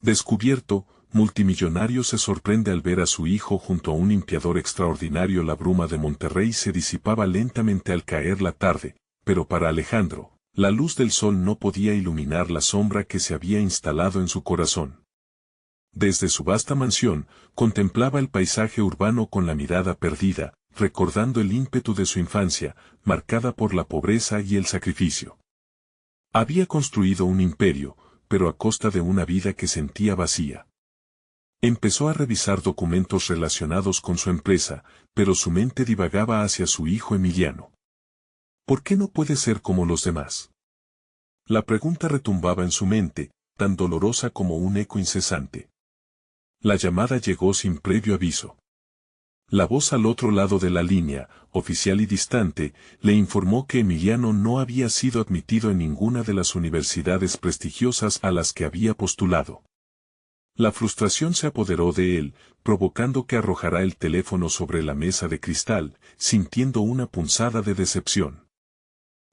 Descubierto, multimillonario se sorprende al ver a su hijo junto a un limpiador extraordinario. La bruma de Monterrey se disipaba lentamente al caer la tarde, pero para Alejandro, la luz del sol no podía iluminar la sombra que se había instalado en su corazón. Desde su vasta mansión, contemplaba el paisaje urbano con la mirada perdida, recordando el ímpetu de su infancia, marcada por la pobreza y el sacrificio. Había construido un imperio, pero a costa de una vida que sentía vacía. Empezó a revisar documentos relacionados con su empresa, pero su mente divagaba hacia su hijo Emiliano. ¿Por qué no puede ser como los demás? La pregunta retumbaba en su mente, tan dolorosa como un eco incesante. La llamada llegó sin previo aviso. La voz al otro lado de la línea, oficial y distante, le informó que Emiliano no había sido admitido en ninguna de las universidades prestigiosas a las que había postulado. La frustración se apoderó de él, provocando que arrojara el teléfono sobre la mesa de cristal, sintiendo una punzada de decepción.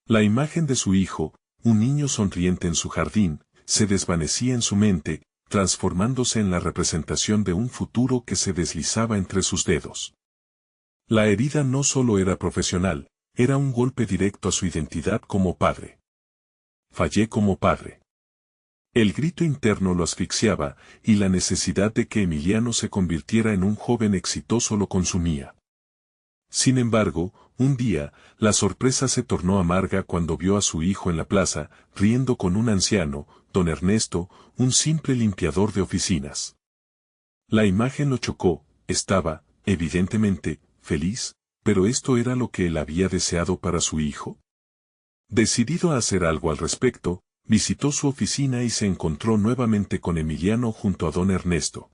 La imagen de su hijo, un niño sonriente en su jardín, se desvanecía en su mente, transformándose en la representación de un futuro que se deslizaba entre sus dedos. La herida no solo era profesional, era un golpe directo a su identidad como padre. Fallé como padre. El grito interno lo asfixiaba, y la necesidad de que Emiliano se convirtiera en un joven exitoso lo consumía. Sin embargo, un día, la sorpresa se tornó amarga cuando vio a su hijo en la plaza, riendo con un anciano, don Ernesto, un simple limpiador de oficinas. La imagen lo chocó, estaba, evidentemente, feliz, pero ¿esto era lo que él había deseado para su hijo? Decidido a hacer algo al respecto, visitó su oficina y se encontró nuevamente con Emiliano junto a don Ernesto.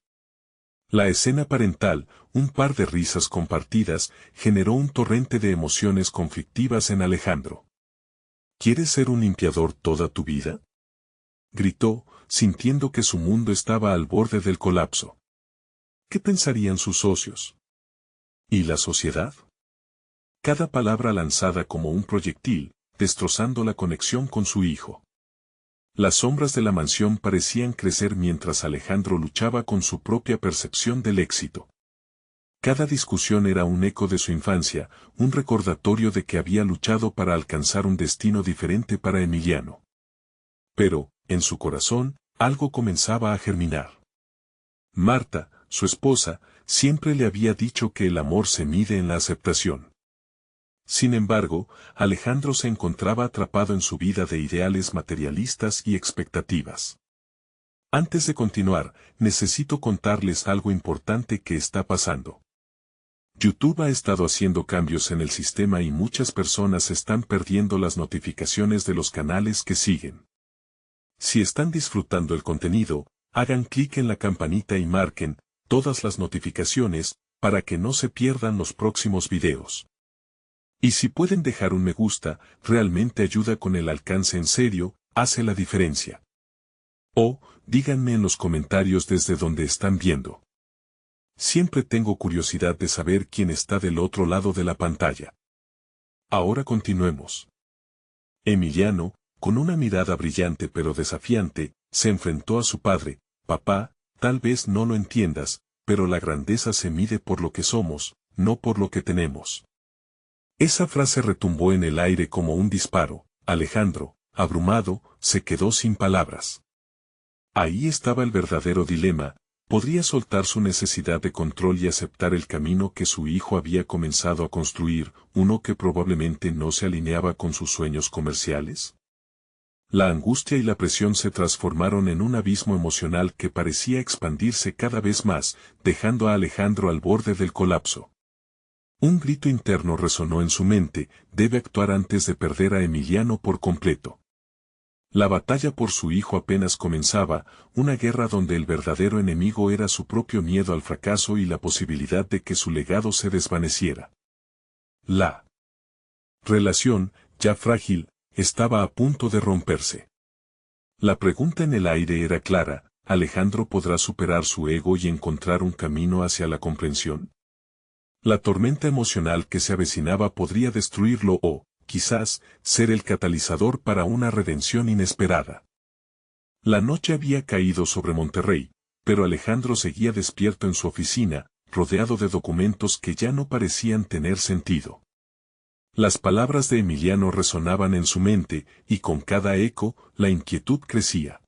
La escena parental, un par de risas compartidas, generó un torrente de emociones conflictivas en Alejandro. ¿Quieres ser un limpiador toda tu vida?, gritó, sintiendo que su mundo estaba al borde del colapso. ¿Qué pensarían sus socios? ¿Y la sociedad? Cada palabra lanzada como un proyectil, destrozando la conexión con su hijo. Las sombras de la mansión parecían crecer mientras Alejandro luchaba con su propia percepción del éxito. Cada discusión era un eco de su infancia, un recordatorio de que había luchado para alcanzar un destino diferente para Emiliano. Pero, en su corazón, algo comenzaba a germinar. Marta, su esposa, siempre le había dicho que el amor se mide en la aceptación. Sin embargo, Alejandro se encontraba atrapado en su vida de ideales materialistas y expectativas. Antes de continuar, necesito contarles algo importante que está pasando. YouTube ha estado haciendo cambios en el sistema y muchas personas están perdiendo las notificaciones de los canales que siguen. Si están disfrutando el contenido, hagan clic en la campanita y marquen todas las notificaciones para que no se pierdan los próximos videos. Y si pueden dejar un me gusta, realmente ayuda con el alcance, en serio, hace la diferencia. O, díganme en los comentarios desde donde están viendo. Siempre tengo curiosidad de saber quién está del otro lado de la pantalla. Ahora continuemos. Emiliano, con una mirada brillante pero desafiante, se enfrentó a su padre. Papá, tal vez no lo entiendas, pero la grandeza se mide por lo que somos, no por lo que tenemos. Esa frase retumbó en el aire como un disparo. Alejandro, abrumado, se quedó sin palabras. Ahí estaba el verdadero dilema. ¿Podría soltar su necesidad de control y aceptar el camino que su hijo había comenzado a construir, uno que probablemente no se alineaba con sus sueños comerciales? La angustia y la presión se transformaron en un abismo emocional que parecía expandirse cada vez más, dejando a Alejandro al borde del colapso. Un grito interno resonó en su mente: debe actuar antes de perder a Emiliano por completo. La batalla por su hijo apenas comenzaba, una guerra donde el verdadero enemigo era su propio miedo al fracaso y la posibilidad de que su legado se desvaneciera. La relación, ya frágil, estaba a punto de romperse. La pregunta en el aire era clara: ¿Alejandro podrá superar su ego y encontrar un camino hacia la comprensión? La tormenta emocional que se avecinaba podría destruirlo o, quizás, ser el catalizador para una redención inesperada. La noche había caído sobre Monterrey, pero Alejandro seguía despierto en su oficina, rodeado de documentos que ya no parecían tener sentido. Las palabras de Emiliano resonaban en su mente, y con cada eco, la inquietud crecía.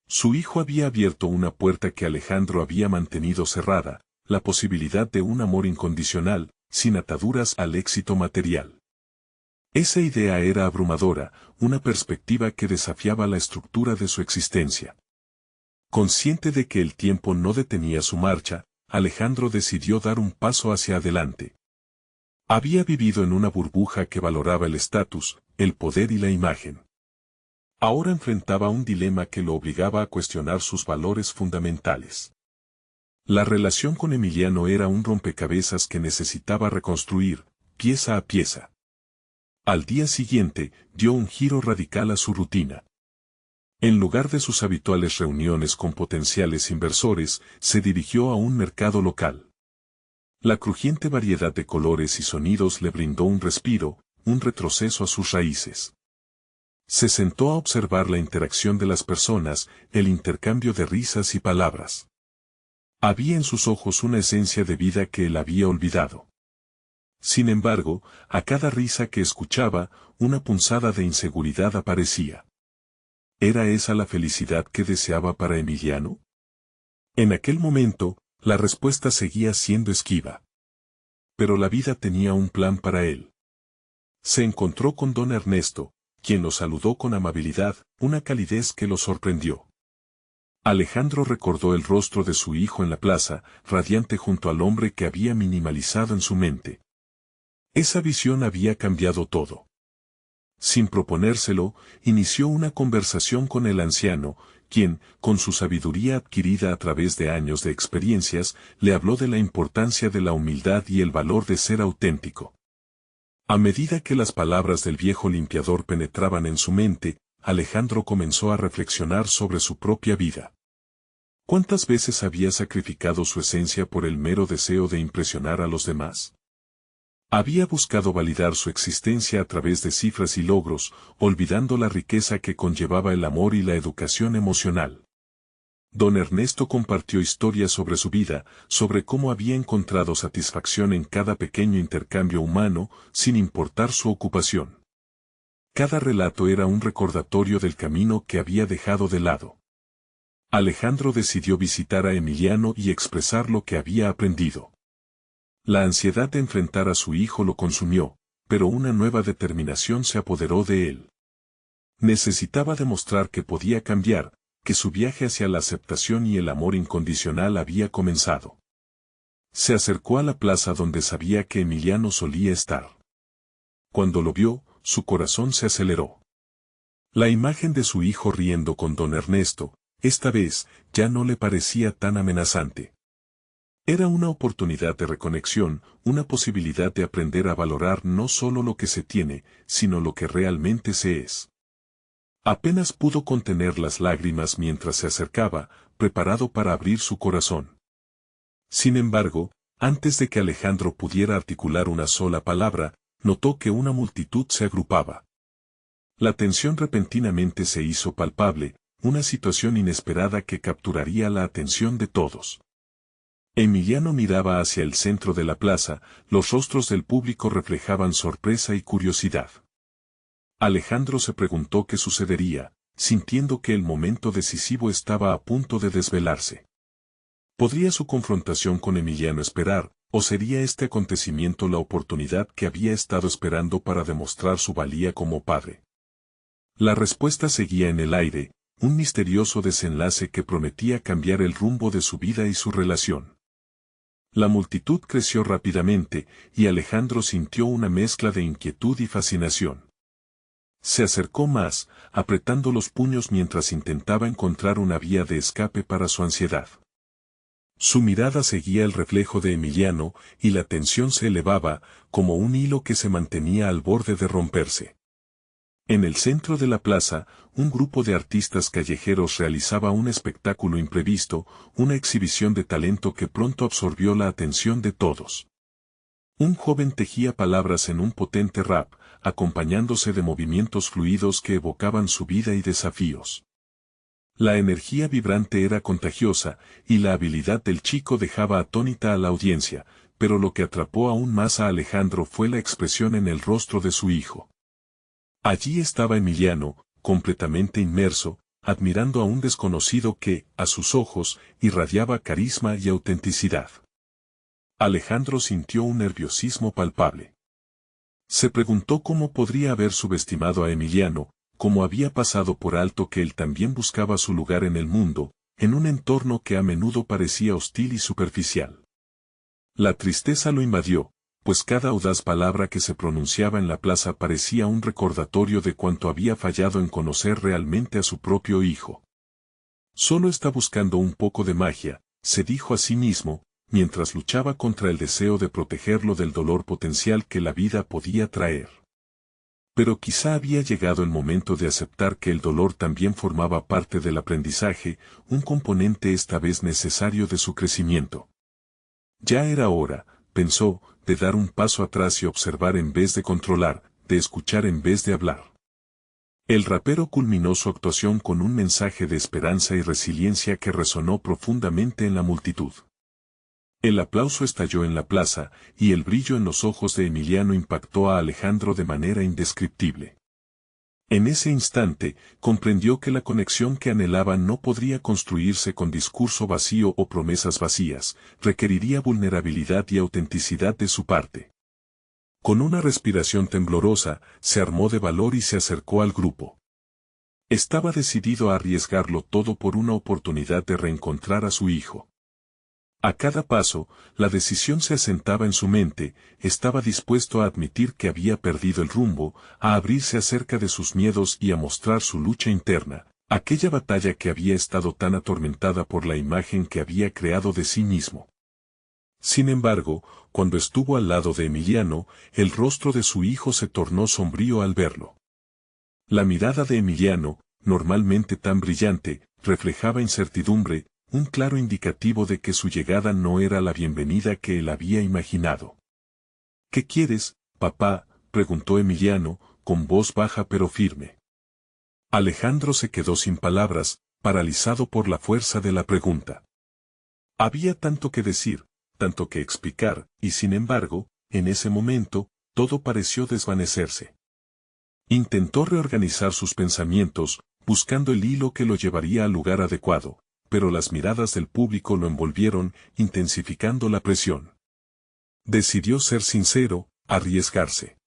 Su hijo había abierto una puerta que Alejandro había mantenido cerrada, la posibilidad de un amor incondicional, sin ataduras al éxito material. Esa idea era abrumadora, una perspectiva que desafiaba la estructura de su existencia. Consciente de que el tiempo no detenía su marcha, Alejandro decidió dar un paso hacia adelante. Había vivido en una burbuja que valoraba el estatus, el poder y la imagen. Ahora enfrentaba un dilema que lo obligaba a cuestionar sus valores fundamentales. La relación con Emiliano era un rompecabezas que necesitaba reconstruir, pieza a pieza. Al día siguiente, dio un giro radical a su rutina. En lugar de sus habituales reuniones con potenciales inversores, se dirigió a un mercado local. La crujiente variedad de colores y sonidos le brindó un respiro, un retroceso a sus raíces. Se sentó a observar la interacción de las personas, el intercambio de risas y palabras. Había en sus ojos una esencia de vida que él había olvidado. Sin embargo, a cada risa que escuchaba, una punzada de inseguridad aparecía. ¿Era esa la felicidad que deseaba para Emiliano? En aquel momento, la respuesta seguía siendo esquiva. Pero la vida tenía un plan para él. Se encontró con don Ernesto, quien lo saludó con amabilidad, una calidez que lo sorprendió. Alejandro recordó el rostro de su hijo en la plaza, radiante junto al hombre que había minimalizado en su mente. Esa visión había cambiado todo. Sin proponérselo, inició una conversación con el anciano, quien, con su sabiduría adquirida a través de años de experiencias, le habló de la importancia de la humildad y el valor de ser auténtico. A medida que las palabras del viejo limpiador penetraban en su mente, Alejandro comenzó a reflexionar sobre su propia vida. ¿Cuántas veces había sacrificado su esencia por el mero deseo de impresionar a los demás? Había buscado validar su existencia a través de cifras y logros, olvidando la riqueza que conllevaba el amor y la educación emocional. Don Ernesto compartió historias sobre su vida, sobre cómo había encontrado satisfacción en cada pequeño intercambio humano, sin importar su ocupación. Cada relato era un recordatorio del camino que había dejado de lado. Alejandro decidió visitar a Emiliano y expresar lo que había aprendido. La ansiedad de enfrentar a su hijo lo consumió, pero una nueva determinación se apoderó de él. Necesitaba demostrar que podía cambiar, que su viaje hacia la aceptación y el amor incondicional había comenzado. Se acercó a la plaza donde sabía que Emiliano solía estar. Cuando lo vio, su corazón se aceleró. La imagen de su hijo riendo con don Ernesto, esta vez, ya no le parecía tan amenazante. Era una oportunidad de reconexión, una posibilidad de aprender a valorar no solo lo que se tiene, sino lo que realmente se es. Apenas pudo contener las lágrimas mientras se acercaba, preparado para abrir su corazón. Sin embargo, antes de que Alejandro pudiera articular una sola palabra, notó que una multitud se agrupaba. La tensión repentinamente se hizo palpable, una situación inesperada que capturaría la atención de todos. Emiliano miraba hacia el centro de la plaza, los rostros del público reflejaban sorpresa y curiosidad. Alejandro se preguntó qué sucedería, sintiendo que el momento decisivo estaba a punto de desvelarse. ¿Podría su confrontación con Emiliano esperar, o sería este acontecimiento la oportunidad que había estado esperando para demostrar su valía como padre? La respuesta seguía en el aire, un misterioso desenlace que prometía cambiar el rumbo de su vida y su relación. La multitud creció rápidamente, y Alejandro sintió una mezcla de inquietud y fascinación. Se acercó más, apretando los puños mientras intentaba encontrar una vía de escape para su ansiedad. Su mirada seguía el reflejo de Emiliano, y la tensión se elevaba, como un hilo que se mantenía al borde de romperse. En el centro de la plaza, un grupo de artistas callejeros realizaba un espectáculo imprevisto, una exhibición de talento que pronto absorbió la atención de todos. Un joven tejía palabras en un potente rap, acompañándose de movimientos fluidos que evocaban su vida y desafíos. La energía vibrante era contagiosa, y la habilidad del chico dejaba atónita a la audiencia, pero lo que atrapó aún más a Alejandro fue la expresión en el rostro de su hijo. Allí estaba Emiliano, completamente inmerso, admirando a un desconocido que, a sus ojos, irradiaba carisma y autenticidad. Alejandro sintió un nerviosismo palpable. Se preguntó cómo podría haber subestimado a Emiliano, cómo había pasado por alto que él también buscaba su lugar en el mundo, en un entorno que a menudo parecía hostil y superficial. La tristeza lo invadió, pues cada audaz palabra que se pronunciaba en la plaza parecía un recordatorio de cuánto había fallado en conocer realmente a su propio hijo. Solo está buscando un poco de magia, se dijo a sí mismo, mientras luchaba contra el deseo de protegerlo del dolor potencial que la vida podía traer. Pero quizá había llegado el momento de aceptar que el dolor también formaba parte del aprendizaje, un componente esta vez necesario de su crecimiento. Ya era hora, pensó, de dar un paso atrás y observar en vez de controlar, de escuchar en vez de hablar. El rapero culminó su actuación con un mensaje de esperanza y resiliencia que resonó profundamente en la multitud. El aplauso estalló en la plaza, y el brillo en los ojos de Emiliano impactó a Alejandro de manera indescriptible. En ese instante, comprendió que la conexión que anhelaba no podría construirse con discurso vacío o promesas vacías, requeriría vulnerabilidad y autenticidad de su parte. Con una respiración temblorosa, se armó de valor y se acercó al grupo. Estaba decidido a arriesgarlo todo por una oportunidad de reencontrar a su hijo. A cada paso, la decisión se asentaba en su mente, estaba dispuesto a admitir que había perdido el rumbo, a abrirse acerca de sus miedos y a mostrar su lucha interna, aquella batalla que había estado tan atormentada por la imagen que había creado de sí mismo. Sin embargo, cuando estuvo al lado de Emiliano, el rostro de su hijo se tornó sombrío al verlo. La mirada de Emiliano, normalmente tan brillante, reflejaba incertidumbre, un claro indicativo de que su llegada no era la bienvenida que él había imaginado. ¿Qué quieres, papá?, preguntó Emiliano, con voz baja pero firme. Alejandro se quedó sin palabras, paralizado por la fuerza de la pregunta. Había tanto que decir, tanto que explicar, y sin embargo, en ese momento, todo pareció desvanecerse. Intentó reorganizar sus pensamientos, buscando el hilo que lo llevaría al lugar adecuado, pero las miradas del público lo envolvieron, intensificando la presión. Decidió ser sincero, arriesgarse.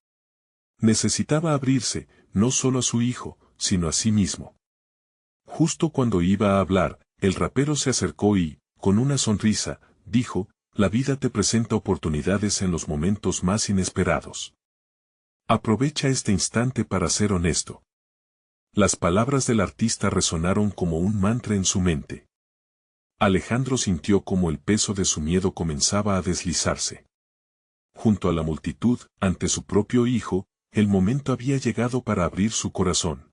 Necesitaba abrirse, no solo a su hijo, sino a sí mismo. Justo cuando iba a hablar, el rapero se acercó y, con una sonrisa, dijo, la vida te presenta oportunidades en los momentos más inesperados. Aprovecha este instante para ser honesto. Las palabras del artista resonaron como un mantra en su mente. Alejandro sintió como el peso de su miedo comenzaba a deslizarse. Junto a la multitud, ante su propio hijo, el momento había llegado para abrir su corazón.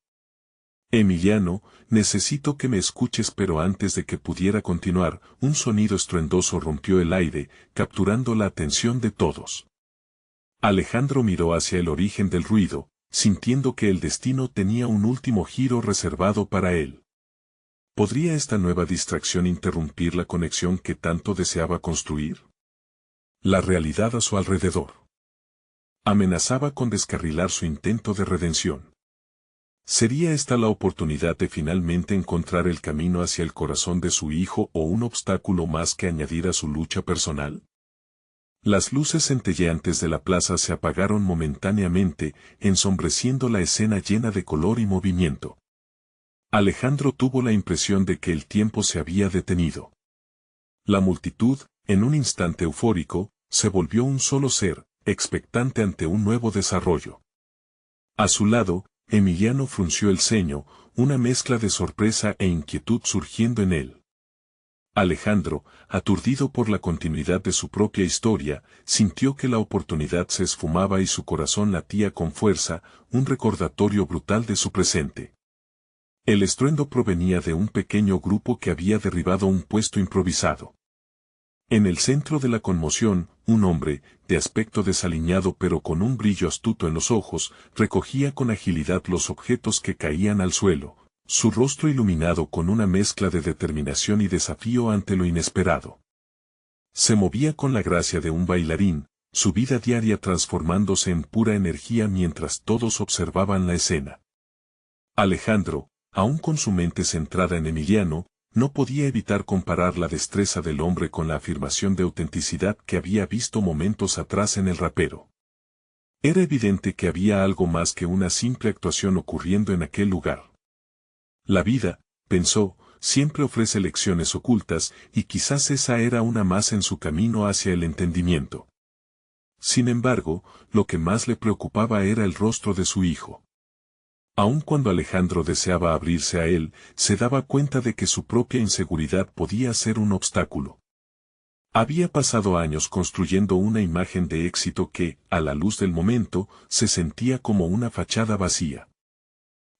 Emiliano, necesito que me escuches, pero antes de que pudiera continuar, un sonido estruendoso rompió el aire, capturando la atención de todos. Alejandro miró hacia el origen del ruido, sintiendo que el destino tenía un último giro reservado para él. ¿Podría esta nueva distracción interrumpir la conexión que tanto deseaba construir? La realidad a su alrededor amenazaba con descarrilar su intento de redención. ¿Sería esta la oportunidad de finalmente encontrar el camino hacia el corazón de su hijo o un obstáculo más que añadir a su lucha personal? Las luces centelleantes de la plaza se apagaron momentáneamente, ensombreciendo la escena llena de color y movimiento. Alejandro tuvo la impresión de que el tiempo se había detenido. La multitud, en un instante eufórico, se volvió un solo ser, expectante ante un nuevo desarrollo. A su lado, Emiliano frunció el ceño, una mezcla de sorpresa e inquietud surgiendo en él. Alejandro, aturdido por la continuidad de su propia historia, sintió que la oportunidad se esfumaba y su corazón latía con fuerza, un recordatorio brutal de su presente. El estruendo provenía de un pequeño grupo que había derribado un puesto improvisado. En el centro de la conmoción, un hombre, de aspecto desaliñado pero con un brillo astuto en los ojos, recogía con agilidad los objetos que caían al suelo, su rostro iluminado con una mezcla de determinación y desafío ante lo inesperado. Se movía con la gracia de un bailarín, su vida diaria transformándose en pura energía mientras todos observaban la escena. Alejandro, aún con su mente centrada en Emiliano, no podía evitar comparar la destreza del hombre con la afirmación de autenticidad que había visto momentos atrás en el rapero. Era evidente que había algo más que una simple actuación ocurriendo en aquel lugar. La vida, pensó, siempre ofrece lecciones ocultas y quizás esa era una más en su camino hacia el entendimiento. Sin embargo, lo que más le preocupaba era el rostro de su hijo. Aun cuando Alejandro deseaba abrirse a él, se daba cuenta de que su propia inseguridad podía ser un obstáculo. Había pasado años construyendo una imagen de éxito que, a la luz del momento, se sentía como una fachada vacía.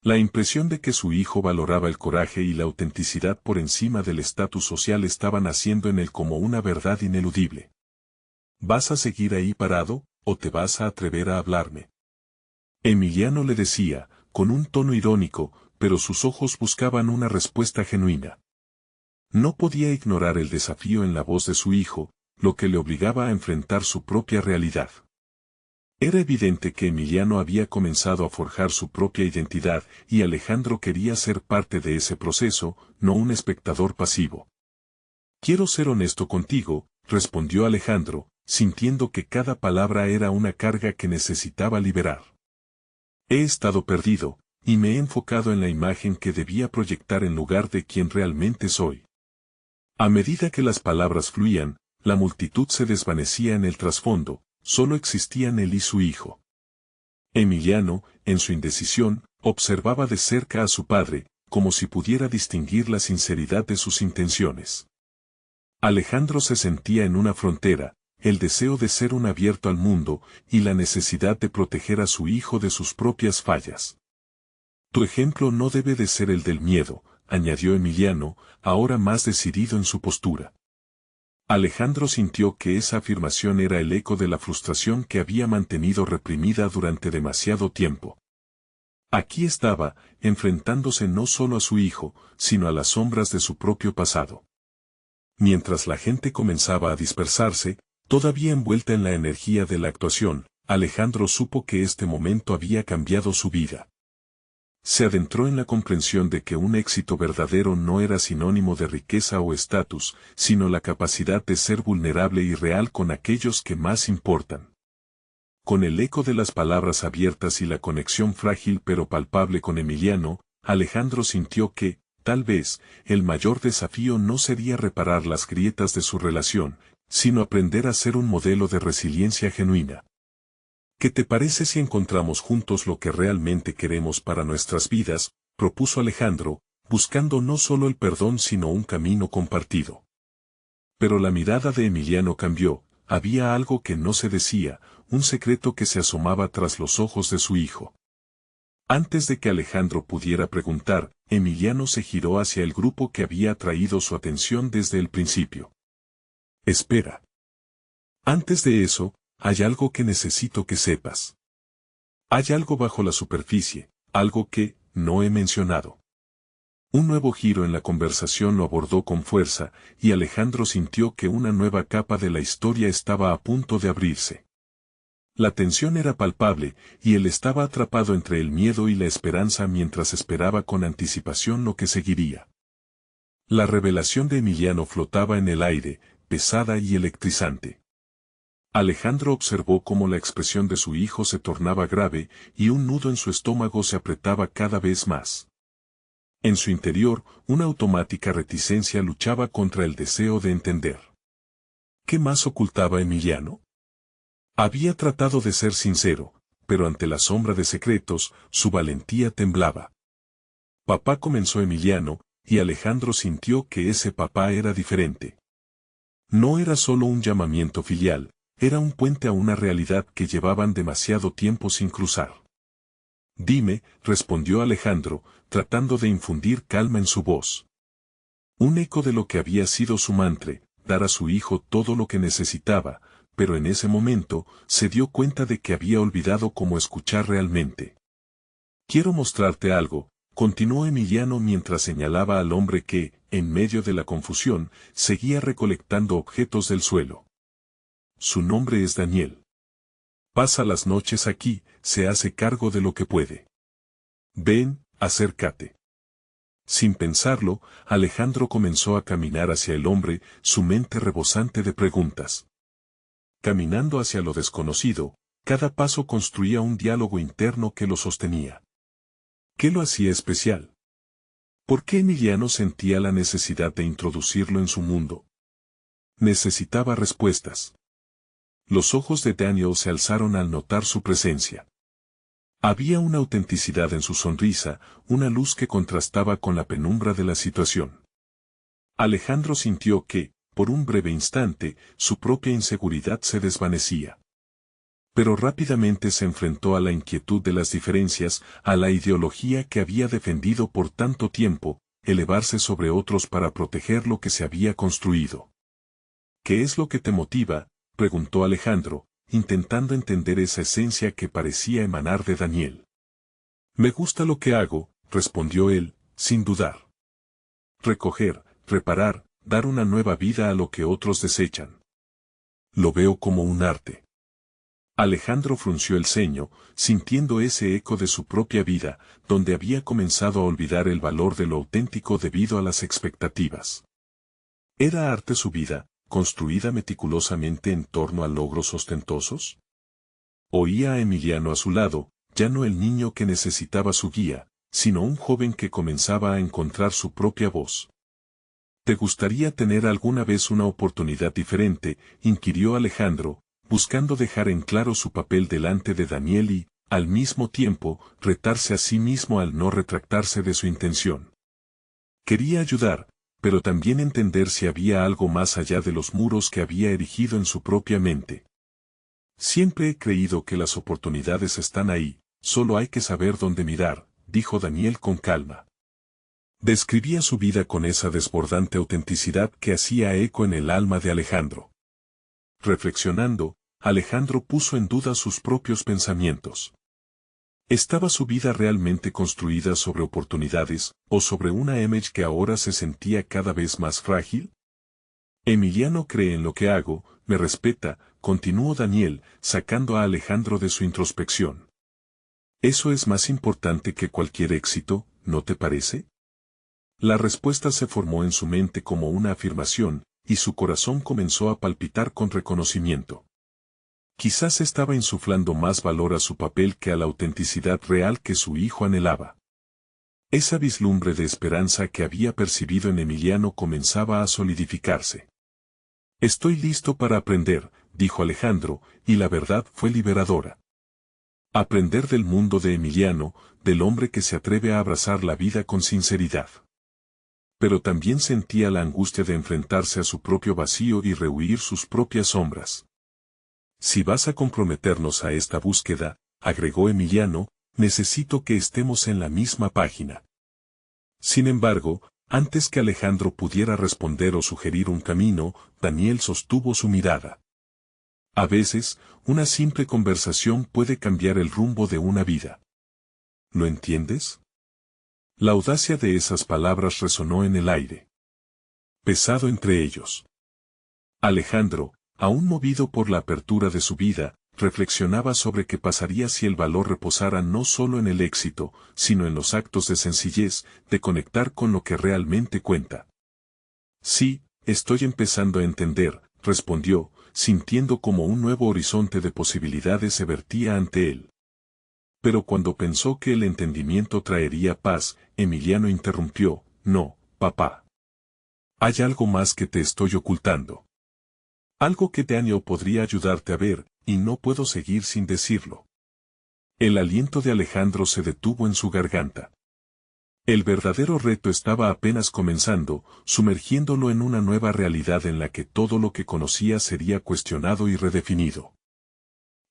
La impresión de que su hijo valoraba el coraje y la autenticidad por encima del estatus social estaba naciendo en él como una verdad ineludible. ¿Vas a seguir ahí parado, o te vas a atrever a hablarme? Emiliano le decía, con un tono irónico, pero sus ojos buscaban una respuesta genuina. No podía ignorar el desafío en la voz de su hijo, lo que le obligaba a enfrentar su propia realidad. Era evidente que Emiliano había comenzado a forjar su propia identidad y Alejandro quería ser parte de ese proceso, no un espectador pasivo. Quiero ser honesto contigo, respondió Alejandro, sintiendo que cada palabra era una carga que necesitaba liberar. He estado perdido, y me he enfocado en la imagen que debía proyectar en lugar de quien realmente soy. A medida que las palabras fluían, la multitud se desvanecía en el trasfondo, solo existían él y su hijo. Emiliano, en su indecisión, observaba de cerca a su padre, como si pudiera distinguir la sinceridad de sus intenciones. Alejandro se sentía en una frontera, el deseo de ser un abierto al mundo, y la necesidad de proteger a su hijo de sus propias fallas. Tu ejemplo no debe de ser el del miedo, añadió Emiliano, ahora más decidido en su postura. Alejandro sintió que esa afirmación era el eco de la frustración que había mantenido reprimida durante demasiado tiempo. Aquí estaba, enfrentándose no solo a su hijo, sino a las sombras de su propio pasado. Mientras la gente comenzaba a dispersarse, todavía envuelta en la energía de la actuación, Alejandro supo que este momento había cambiado su vida. Se adentró en la comprensión de que un éxito verdadero no era sinónimo de riqueza o estatus, sino la capacidad de ser vulnerable y real con aquellos que más importan. Con el eco de las palabras abiertas y la conexión frágil pero palpable con Emiliano, Alejandro sintió que, tal vez, el mayor desafío no sería reparar las grietas de su relación, sino aprender a ser un modelo de resiliencia genuina. ¿Qué te parece si encontramos juntos lo que realmente queremos para nuestras vidas?, propuso Alejandro, buscando no solo el perdón sino un camino compartido. Pero la mirada de Emiliano cambió, había algo que no se decía, un secreto que se asomaba tras los ojos de su hijo. Antes de que Alejandro pudiera preguntar, Emiliano se giró hacia el grupo que había atraído su atención desde el principio. Espera. Antes de eso, hay algo que necesito que sepas. Hay algo bajo la superficie, algo que no he mencionado. Un nuevo giro en la conversación lo abordó con fuerza, y Alejandro sintió que una nueva capa de la historia estaba a punto de abrirse. La tensión era palpable, y él estaba atrapado entre el miedo y la esperanza mientras esperaba con anticipación lo que seguiría. La revelación de Emiliano flotaba en el aire, pesada y electrizante. Alejandro observó cómo la expresión de su hijo se tornaba grave, y un nudo en su estómago se apretaba cada vez más. En su interior, una automática reticencia luchaba contra el deseo de entender. ¿Qué más ocultaba Emiliano? Había tratado de ser sincero, pero ante la sombra de secretos, su valentía temblaba. Papá, comenzó Emiliano, y Alejandro sintió que ese papá era diferente. No era solo un llamamiento filial, era un puente a una realidad que llevaban demasiado tiempo sin cruzar. Dime, respondió Alejandro, tratando de infundir calma en su voz. Un eco de lo que había sido su mantra, dar a su hijo todo lo que necesitaba, pero en ese momento, se dio cuenta de que había olvidado cómo escuchar realmente. Quiero mostrarte algo, continuó Emiliano mientras señalaba al hombre que, en medio de la confusión, seguía recolectando objetos del suelo. Su nombre es Daniel. Pasa las noches aquí, se hace cargo de lo que puede. Ven, acércate. Sin pensarlo, Alejandro comenzó a caminar hacia el hombre, su mente rebosante de preguntas. Caminando hacia lo desconocido, cada paso construía un diálogo interno que lo sostenía. ¿Qué lo hacía especial? ¿Por qué Emiliano sentía la necesidad de introducirlo en su mundo? Necesitaba respuestas. Los ojos de Daniel se alzaron al notar su presencia. Había una autenticidad en su sonrisa, una luz que contrastaba con la penumbra de la situación. Alejandro sintió que, por un breve instante, su propia inseguridad se desvanecía. Pero rápidamente se enfrentó a la inquietud de las diferencias, a la ideología que había defendido por tanto tiempo, elevarse sobre otros para proteger lo que se había construido. ¿Qué es lo que te motiva?, preguntó Alejandro, intentando entender esa esencia que parecía emanar de Daniel. Me gusta lo que hago, respondió él, sin dudar. Recoger, reparar, dar una nueva vida a lo que otros desechan. Lo veo como un arte. Alejandro frunció el ceño, sintiendo ese eco de su propia vida, donde había comenzado a olvidar el valor de lo auténtico debido a las expectativas. ¿Era arte su vida, construida meticulosamente en torno a logros ostentosos? Oía a Emiliano a su lado, ya no el niño que necesitaba su guía, sino un joven que comenzaba a encontrar su propia voz. ¿Te gustaría tener alguna vez una oportunidad diferente?, inquirió Alejandro, buscando dejar en claro su papel delante de Daniel y, al mismo tiempo, retarse a sí mismo al no retractarse de su intención. Quería ayudar, pero también entender si había algo más allá de los muros que había erigido en su propia mente. Siempre he creído que las oportunidades están ahí, solo hay que saber dónde mirar, dijo Daniel con calma. Describía su vida con esa desbordante autenticidad que hacía eco en el alma de Alejandro. Reflexionando, Alejandro puso en duda sus propios pensamientos. ¿Estaba su vida realmente construida sobre oportunidades, o sobre una image que ahora se sentía cada vez más frágil? Emiliano cree en lo que hago, me respeta, continuó Daniel, sacando a Alejandro de su introspección. Eso es más importante que cualquier éxito, ¿no te parece? La respuesta se formó en su mente como una afirmación, y su corazón comenzó a palpitar con reconocimiento. Quizás estaba insuflando más valor a su papel que a la autenticidad real que su hijo anhelaba. Esa vislumbre de esperanza que había percibido en Emiliano comenzaba a solidificarse. Estoy listo para aprender, dijo Alejandro, y la verdad fue liberadora. Aprender del mundo de Emiliano, del hombre que se atreve a abrazar la vida con sinceridad. Pero también sentía la angustia de enfrentarse a su propio vacío y rehuir sus propias sombras. Si vas a comprometernos a esta búsqueda, agregó Emiliano, necesito que estemos en la misma página. Sin embargo, antes que Alejandro pudiera responder o sugerir un camino, Daniel sostuvo su mirada. A veces, una simple conversación puede cambiar el rumbo de una vida. ¿Lo entiendes? La audacia de esas palabras resonó en el aire. Pesado entre ellos. Alejandro, aún movido por la apertura de su vida, reflexionaba sobre qué pasaría si el valor reposara no solo en el éxito, sino en los actos de sencillez, de conectar con lo que realmente cuenta. Sí, estoy empezando a entender, respondió, sintiendo como un nuevo horizonte de posibilidades se vertía ante él. Pero cuando pensó que el entendimiento traería paz, Emiliano interrumpió, no, papá. Hay algo más que te estoy ocultando. Algo que Daniel podría ayudarte a ver, y no puedo seguir sin decirlo. El aliento de Alejandro se detuvo en su garganta. El verdadero reto estaba apenas comenzando, sumergiéndolo en una nueva realidad en la que todo lo que conocía sería cuestionado y redefinido.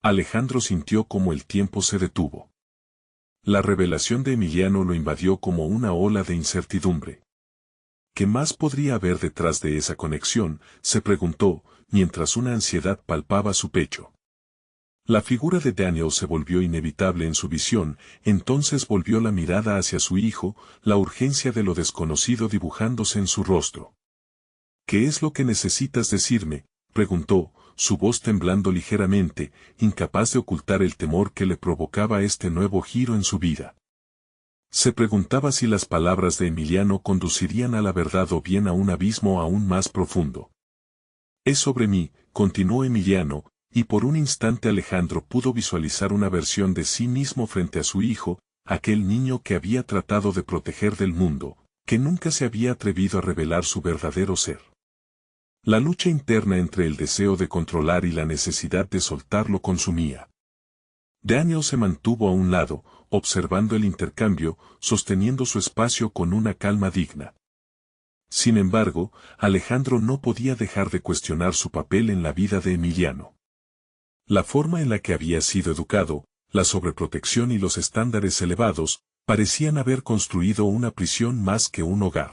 Alejandro sintió como el tiempo se detuvo. La revelación de Emiliano lo invadió como una ola de incertidumbre. ¿Qué más podría haber detrás de esa conexión?, se preguntó, mientras una ansiedad palpaba su pecho. La figura de Daniel se volvió inevitable en su visión, entonces volvió la mirada hacia su hijo, la urgencia de lo desconocido dibujándose en su rostro. ¿Qué es lo que necesitas decirme?, preguntó, su voz temblando ligeramente, incapaz de ocultar el temor que le provocaba este nuevo giro en su vida. Se preguntaba si las palabras de Emiliano conducirían a la verdad o bien a un abismo aún más profundo. Es sobre mí, continuó Emiliano, y por un instante Alejandro pudo visualizar una versión de sí mismo frente a su hijo, aquel niño que había tratado de proteger del mundo, que nunca se había atrevido a revelar su verdadero ser. La lucha interna entre el deseo de controlar y la necesidad de soltar lo consumía. Daniel se mantuvo a un lado, observando el intercambio, sosteniendo su espacio con una calma digna. Sin embargo, Alejandro no podía dejar de cuestionar su papel en la vida de Emiliano. La forma en la que había sido educado, la sobreprotección y los estándares elevados, parecían haber construido una prisión más que un hogar.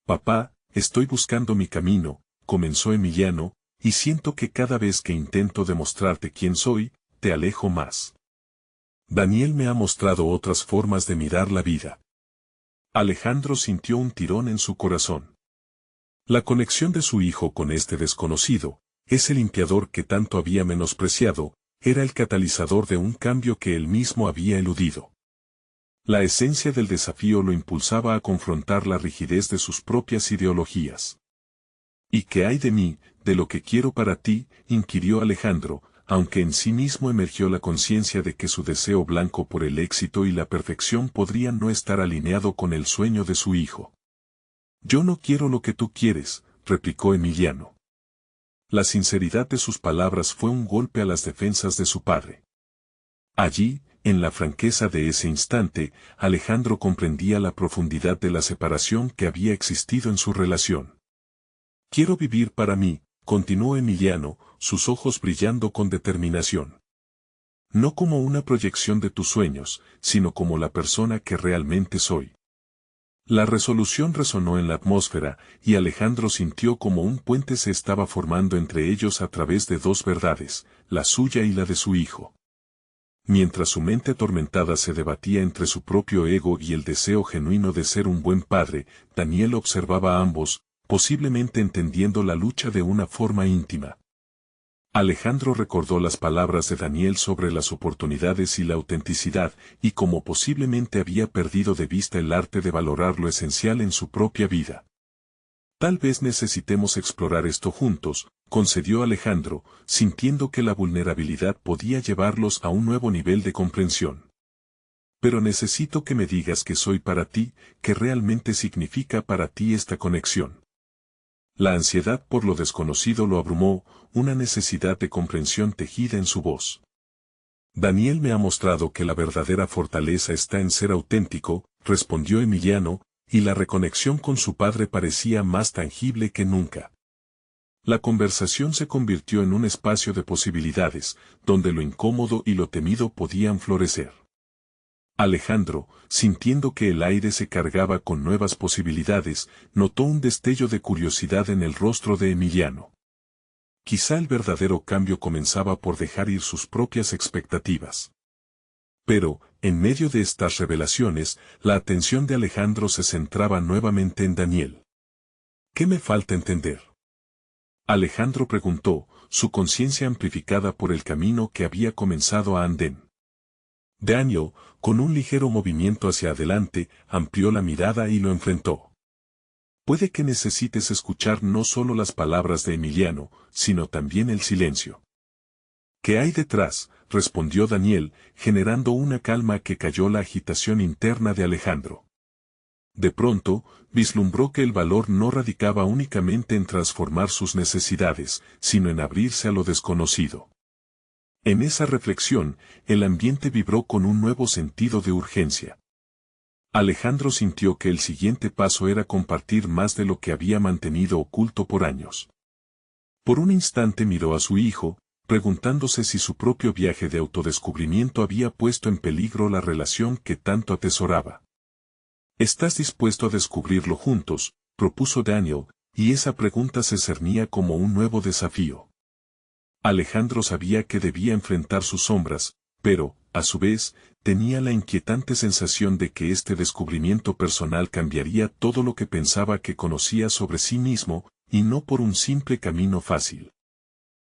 Papá, estoy buscando mi camino, comenzó Emiliano, y siento que cada vez que intento demostrarte quién soy, te alejo más. Daniel me ha mostrado otras formas de mirar la vida. Alejandro sintió un tirón en su corazón. La conexión de su hijo con este desconocido, ese limpiador que tanto había menospreciado, era el catalizador de un cambio que él mismo había eludido. La esencia del desafío lo impulsaba a confrontar la rigidez de sus propias ideologías. ¿Y qué hay de mí, de lo que quiero para ti?, inquirió Alejandro, aunque en sí mismo emergió la conciencia de que su deseo blanco por el éxito y la perfección podrían no estar alineado con el sueño de su hijo. Yo no quiero lo que tú quieres, replicó Emiliano. La sinceridad de sus palabras fue un golpe a las defensas de su padre. Allí, en la franqueza de ese instante, Alejandro comprendía la profundidad de la separación que había existido en su relación. Quiero vivir para mí, continuó Emiliano, sus ojos brillando con determinación. No como una proyección de tus sueños, sino como la persona que realmente soy. La resolución resonó en la atmósfera, y Alejandro sintió como un puente se estaba formando entre ellos a través de dos verdades, la suya y la de su hijo. Mientras su mente atormentada se debatía entre su propio ego y el deseo genuino de ser un buen padre, Daniel observaba a ambos, posiblemente entendiendo la lucha de una forma íntima. Alejandro recordó las palabras de Daniel sobre las oportunidades y la autenticidad, y como posiblemente había perdido de vista el arte de valorar lo esencial en su propia vida. Tal vez necesitemos explorar esto juntos, concedió Alejandro, sintiendo que la vulnerabilidad podía llevarlos a un nuevo nivel de comprensión. Pero necesito que me digas que soy para ti, que realmente significa para ti esta conexión. La ansiedad por lo desconocido lo abrumó, una necesidad de comprensión tejida en su voz. Daniel me ha mostrado que la verdadera fortaleza está en ser auténtico, respondió Emiliano, y la reconexión con su padre parecía más tangible que nunca. La conversación se convirtió en un espacio de posibilidades, donde lo incómodo y lo temido podían florecer. Alejandro, sintiendo que el aire se cargaba con nuevas posibilidades, notó un destello de curiosidad en el rostro de Emiliano. Quizá el verdadero cambio comenzaba por dejar ir sus propias expectativas. Pero, en medio de estas revelaciones, la atención de Alejandro se centraba nuevamente en Daniel. ¿Qué me falta entender?, Alejandro preguntó, su conciencia amplificada por el camino que había comenzado a andén. Daniel, con un ligero movimiento hacia adelante, amplió la mirada y lo enfrentó. Puede que necesites escuchar no solo las palabras de Emiliano, sino también el silencio. ¿Qué hay detrás?, respondió Daniel, generando una calma que calló la agitación interna de Alejandro. De pronto, vislumbró que el valor no radicaba únicamente en transformar sus necesidades, sino en abrirse a lo desconocido. En esa reflexión, el ambiente vibró con un nuevo sentido de urgencia. Alejandro sintió que el siguiente paso era compartir más de lo que había mantenido oculto por años. Por un instante miró a su hijo, preguntándose si su propio viaje de autodescubrimiento había puesto en peligro la relación que tanto atesoraba. ¿Estás dispuesto a descubrirlo juntos?, propuso Daniel, y esa pregunta se cernía como un nuevo desafío. Alejandro sabía que debía enfrentar sus sombras, pero, a su vez, tenía la inquietante sensación de que este descubrimiento personal cambiaría todo lo que pensaba que conocía sobre sí mismo, y no por un simple camino fácil.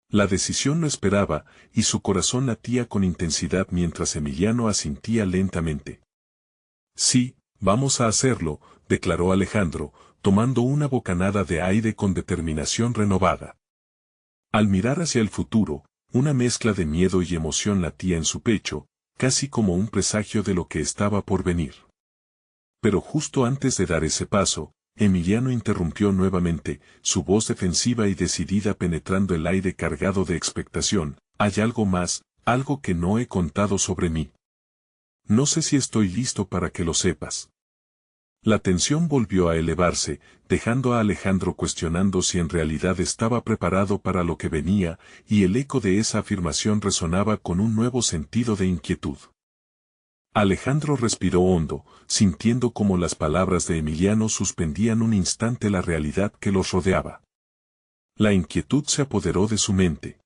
La decisión lo esperaba, y su corazón latía con intensidad mientras Emiliano asintía lentamente. Sí, vamos a hacerlo, declaró Alejandro, tomando una bocanada de aire con determinación renovada. Al mirar hacia el futuro, una mezcla de miedo y emoción latía en su pecho, casi como un presagio de lo que estaba por venir. Pero justo antes de dar ese paso, Emiliano interrumpió nuevamente, su voz defensiva y decidida penetrando el aire cargado de expectación. Hay algo más, algo que no he contado sobre mí. No sé si estoy listo para que lo sepas. La tensión volvió a elevarse, dejando a Alejandro cuestionando si en realidad estaba preparado para lo que venía, y el eco de esa afirmación resonaba con un nuevo sentido de inquietud. Alejandro respiró hondo, sintiendo cómo las palabras de Emiliano suspendían un instante la realidad que los rodeaba. La inquietud se apoderó de su mente.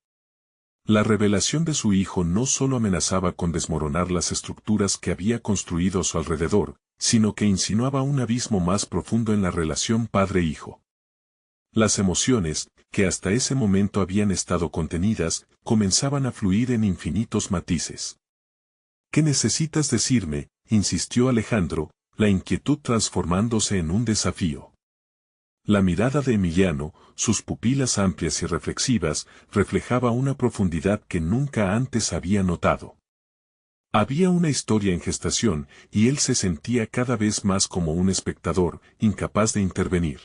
La revelación de su hijo no solo amenazaba con desmoronar las estructuras que había construido a su alrededor, sino que insinuaba un abismo más profundo en la relación padre-hijo. Las emociones, que hasta ese momento habían estado contenidas, comenzaban a fluir en infinitos matices. ¿Qué necesitas decirme?, insistió Alejandro, la inquietud transformándose en un desafío. La mirada de Emiliano, sus pupilas amplias y reflexivas, reflejaba una profundidad que nunca antes había notado. Había una historia en gestación, y él se sentía cada vez más como un espectador, incapaz de intervenir.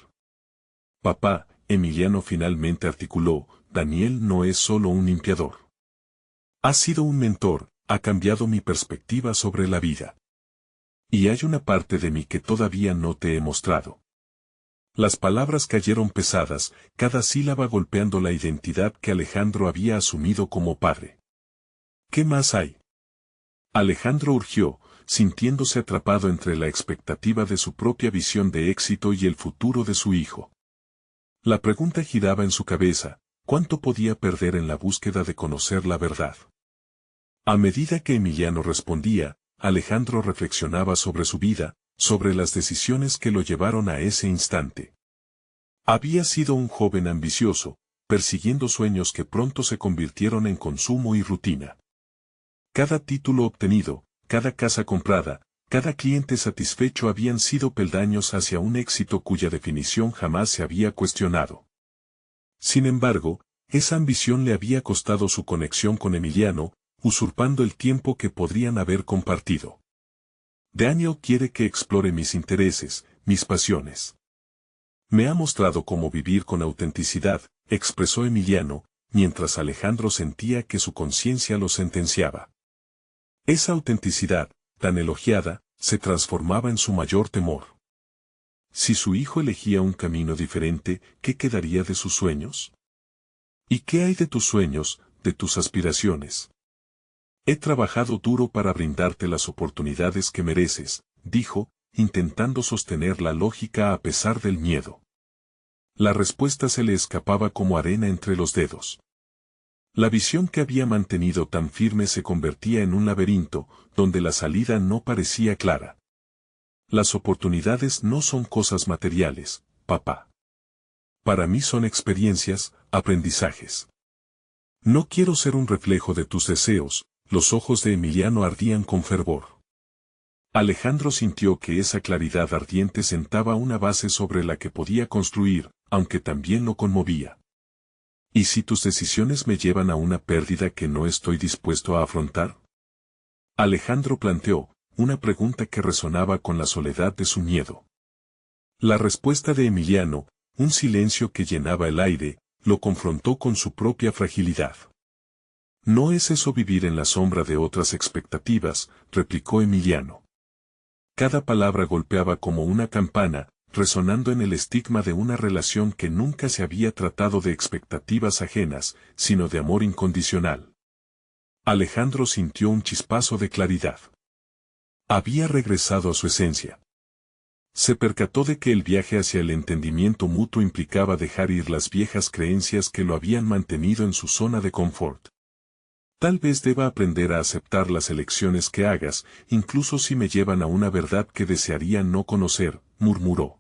Papá, Emiliano finalmente articuló, Daniel no es solo un limpiador. Ha sido un mentor, ha cambiado mi perspectiva sobre la vida. Y hay una parte de mí que todavía no te he mostrado. Las palabras cayeron pesadas, cada sílaba golpeando la identidad que Alejandro había asumido como padre. ¿Qué más hay? Alejandro urgió, sintiéndose atrapado entre la expectativa de su propia visión de éxito y el futuro de su hijo. La pregunta giraba en su cabeza, ¿cuánto podía perder en la búsqueda de conocer la verdad? A medida que Emiliano respondía, Alejandro reflexionaba sobre su vida, sobre las decisiones que lo llevaron a ese instante. Había sido un joven ambicioso, persiguiendo sueños que pronto se convirtieron en consumo y rutina. Cada título obtenido, cada casa comprada, cada cliente satisfecho habían sido peldaños hacia un éxito cuya definición jamás se había cuestionado. Sin embargo, esa ambición le había costado su conexión con Emiliano, usurpando el tiempo que podrían haber compartido. Daniel quiere que explore mis intereses, mis pasiones. Me ha mostrado cómo vivir con autenticidad, expresó Emiliano, mientras Alejandro sentía que su conciencia lo sentenciaba. Esa autenticidad, tan elogiada, se transformaba en su mayor temor. Si su hijo elegía un camino diferente, ¿qué quedaría de sus sueños? ¿Y qué hay de tus sueños, de tus aspiraciones? He trabajado duro para brindarte las oportunidades que mereces, dijo, intentando sostener la lógica a pesar del miedo. La respuesta se le escapaba como arena entre los dedos. La visión que había mantenido tan firme se convertía en un laberinto, donde la salida no parecía clara. Las oportunidades no son cosas materiales, papá. Para mí son experiencias, aprendizajes. No quiero ser un reflejo de tus deseos. Los ojos de Emiliano ardían con fervor. Alejandro sintió que esa claridad ardiente sentaba una base sobre la que podía construir, aunque también lo conmovía. ¿Y si tus decisiones me llevan a una pérdida que no estoy dispuesto a afrontar? Alejandro planteó, una pregunta que resonaba con la soledad de su miedo. La respuesta de Emiliano, un silencio que llenaba el aire, lo confrontó con su propia fragilidad. ¿No es eso vivir en la sombra de otras expectativas?, replicó Emiliano. Cada palabra golpeaba como una campana, resonando en el estigma de una relación que nunca se había tratado de expectativas ajenas, sino de amor incondicional. Alejandro sintió un chispazo de claridad. Había regresado a su esencia. Se percató de que el viaje hacia el entendimiento mutuo implicaba dejar ir las viejas creencias que lo habían mantenido en su zona de confort. Tal vez deba aprender a aceptar las elecciones que hagas, incluso si me llevan a una verdad que desearía no conocer, murmuró.